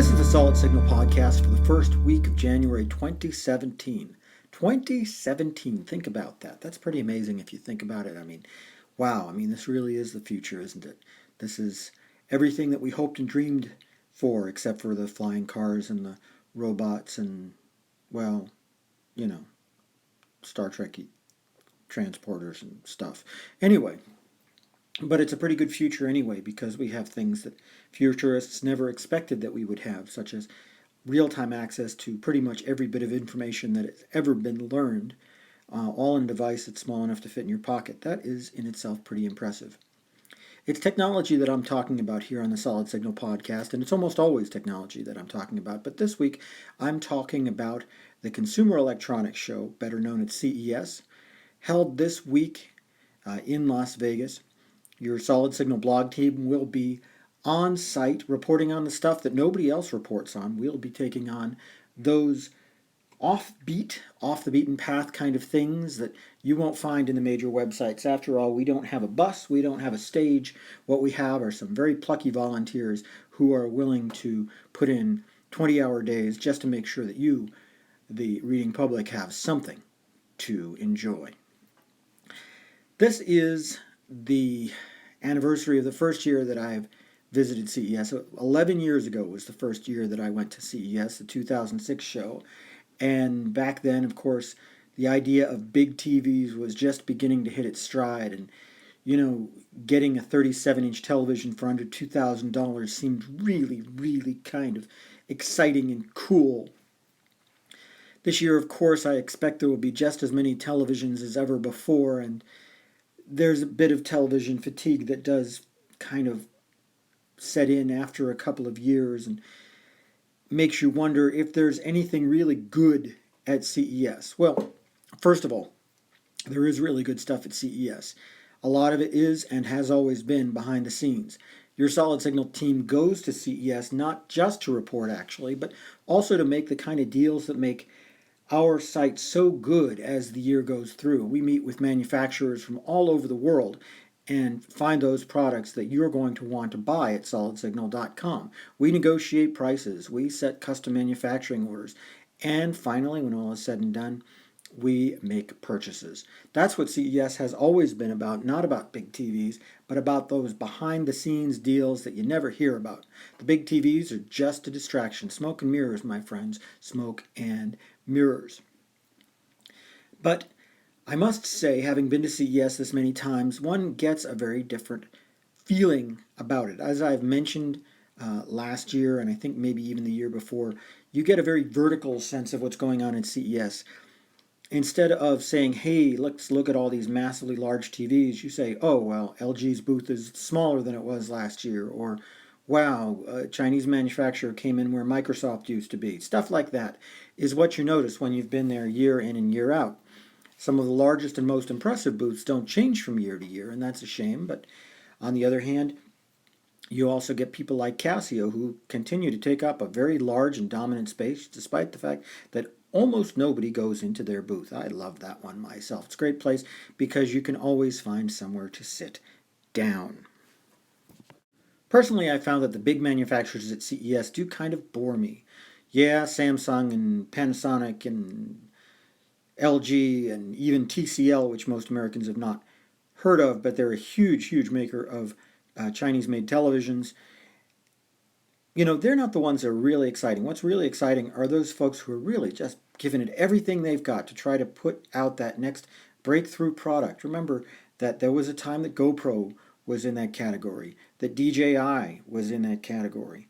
This is the Solid Signal podcast for the first week of January 2017. 2017, think about that. That's pretty amazing if you think about it. Wow. This really is the future, isn't it? This is everything that we hoped and dreamed for, except for the flying cars and the robots and, well, you know, Star Trek-y transporters and stuff. Anyway, but it's a pretty good future anyway, because we have things that futurists never expected that we would have, such as real-time access to pretty much every bit of information that has ever been learned, all in a device that's small enough to fit in your pocket. That is in itself pretty impressive. It's technology that I'm talking about here on the Solid Signal podcast, and it's almost always technology that I'm talking about. But this week, I'm talking about the Consumer Electronics Show, better known as CES, held this week in Las Vegas. Your Solid Signal blog team will be on site reporting on the stuff that nobody else reports on. We'll be taking on those off the beaten path kind of things that you won't find in the major websites. After all, we don't have a bus, we don't have a stage. What we have are some very plucky volunteers who are willing to put in 20-hour days just to make sure that you, the reading public, have something to enjoy. This is the anniversary of the first year that I've visited CES. 11 years ago was the first year that I went to CES, the 2006 show. And back then, of course, the idea of big TVs was just beginning to hit its stride. And, getting a 37-inch television for under $2,000 seemed really, really kind of exciting and cool. This year, of course, I expect there will be just as many televisions as ever before, and there's a bit of television fatigue that does kind of set in after a couple of years and makes you wonder if there's anything really good at CES. Well, first of all, there is really good stuff at CES. A lot of it is and has always been behind the scenes. Your Solid Signal team goes to CES not just to report, actually, but also to make the kind of deals that make our site so good as the year goes through. We meet with manufacturers from all over the world and find those products that you're going to want to buy at solidsignal.com. We negotiate prices, we set custom manufacturing orders, and finally, when all is said and done, we make purchases. That's what CES has always been about, not about big TVs, but about those behind-the-scenes deals that you never hear about. The big TVs are just a distraction. Smoke and mirrors, my friends. Smoke and mirrors. But I must say, having been to CES this many times, one gets a very different feeling about it. As I've mentioned last year, and I think maybe even the year before, you get a very vertical sense of what's going on at CES. Instead of saying, hey, let's look at all these massively large TVs, you say, oh, well, LG's booth is smaller than it was last year, or wow, a Chinese manufacturer came in where Microsoft used to be. Stuff like that is what you notice when you've been there year in and year out. Some of the largest and most impressive booths don't change from year to year, and that's a shame. But on the other hand, you also get people like Casio who continue to take up a very large and dominant space, despite the fact that almost nobody goes into their booth. I love that one myself. It's a great place because you can always find somewhere to sit down. Personally, I found that the big manufacturers at CES do kind of bore me. Yeah, Samsung and Panasonic and LG and even TCL, which most Americans have not heard of, but they're a huge, huge maker of Chinese-made televisions. They're not the ones that are really exciting. What's really exciting are those folks who are really just giving it everything they've got to try to put out that next breakthrough product. Remember that there was a time that GoPro was in that category, that DJI was in that category.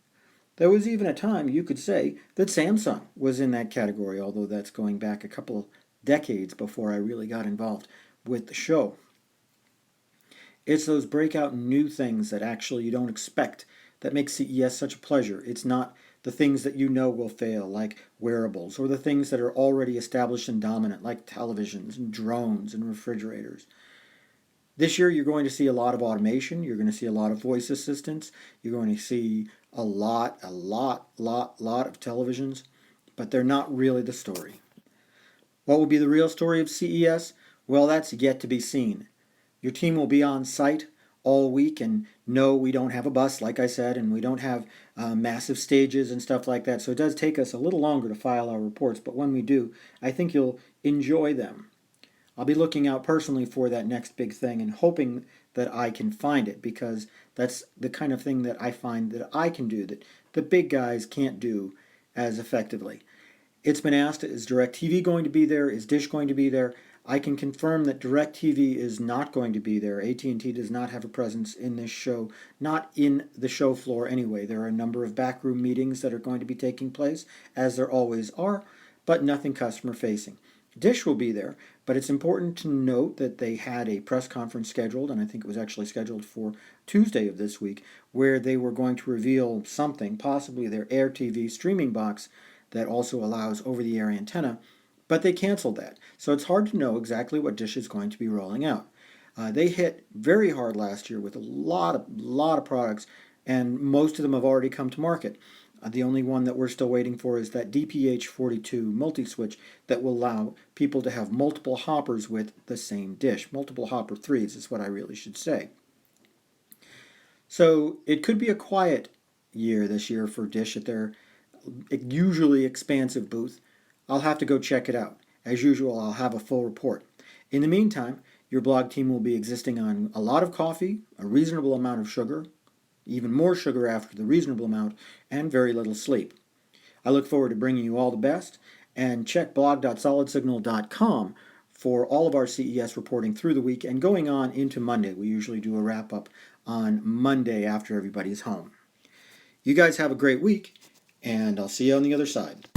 There was even a time, you could say, that Samsung was in that category, although that's going back a couple of decades before I really got involved with the show. It's those breakout new things that actually you don't expect that makes CES such a pleasure. It's not the things that you know will fail, like wearables, or the things that are already established and dominant, like televisions and drones and refrigerators. This year you're going to see a lot of automation, you're going to see a lot of voice assistants, you're going to see a lot of televisions, but they're not really the story. What will be the real story of CES? Well, that's yet to be seen. Your team will be on site all week. And no, we don't have a bus, like I said, and we don't have massive stages and stuff like that. So it does take us a little longer to file our reports, but when we do, I think you'll enjoy them. I'll be looking out personally for that next big thing and hoping that I can find it, because that's the kind of thing that I find that I can do that the big guys can't do as effectively. It's been asked, is DirecTV going to be there? Is Dish going to be there? I can confirm that DirecTV is not going to be there. AT&T does not have a presence in this show, not in the show floor anyway. There are a number of backroom meetings that are going to be taking place, as there always are, but nothing customer facing. Dish will be there, but it's important to note that they had a press conference scheduled, and I think it was actually scheduled for Tuesday of this week, where they were going to reveal something, possibly their Air TV streaming box that also allows over-the-air antenna, but they canceled that. So it's hard to know exactly what Dish is going to be rolling out. They hit very hard last year with a lot of products, and most of them have already come to market. The only one that we're still waiting for is that DPH42 multi-switch that will allow people to have multiple hoppers with the same dish. Multiple hopper threes is what I really should say. So it could be a quiet year this year for Dish at their usually expansive booth. I'll have to go check it out. As usual, I'll have a full report. In the meantime, your blog team will be existing on a lot of coffee, a reasonable amount of sugar, even more sugar after the reasonable amount, and very little sleep. I look forward to bringing you all the best, and check blog.solidsignal.com for all of our CES reporting through the week and going on into Monday. We usually do a wrap-up on Monday after everybody's home. You guys have a great week, and I'll see you on the other side.